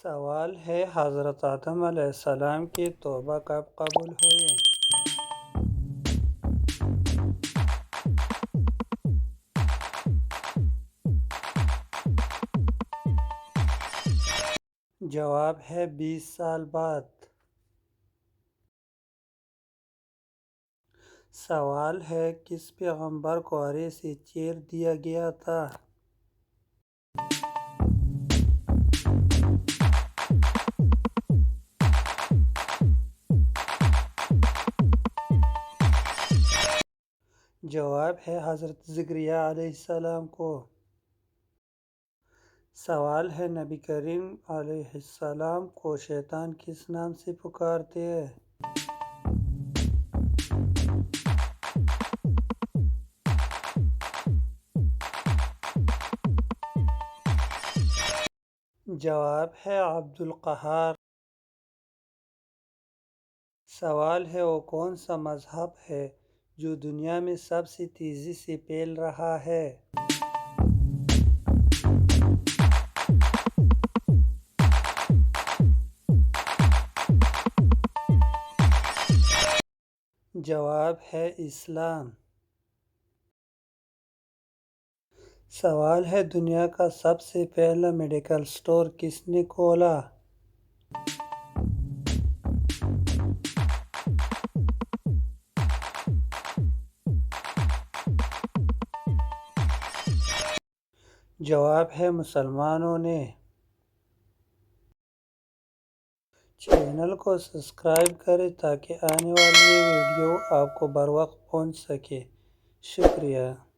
سوال ہے حضرت آدم علیہ السلام کی توبہ کب قبول ہوئی؟ جواب ہے 20 سال بعد۔ سوال ہے کس پیغمبر کو ارے سے چیر دیا گیا تھا؟ جواب ہے حضرت زکریا علیہ السلام کو۔ سوال ہے نبی کریم علیہ السلام کو شیطان کس نام سے پکارتے ہیں؟ جواب ہے عبد القہار۔ سوال ہے وہ کون سا مذہب ہے جو دنیا میں سب سے تیزی سے پھیل رہا ہے؟ جواب ہے اسلام۔ سوال ہے دنیا کا سب سے پہلا میڈیکل سٹور کس نے کھولا؟ جواب ہے مسلمانوں نے۔ چینل کو سبسکرائب کریں تاکہ آنے والی ویڈیو آپ کو بر وقت پہنچ سکے۔ شکریہ۔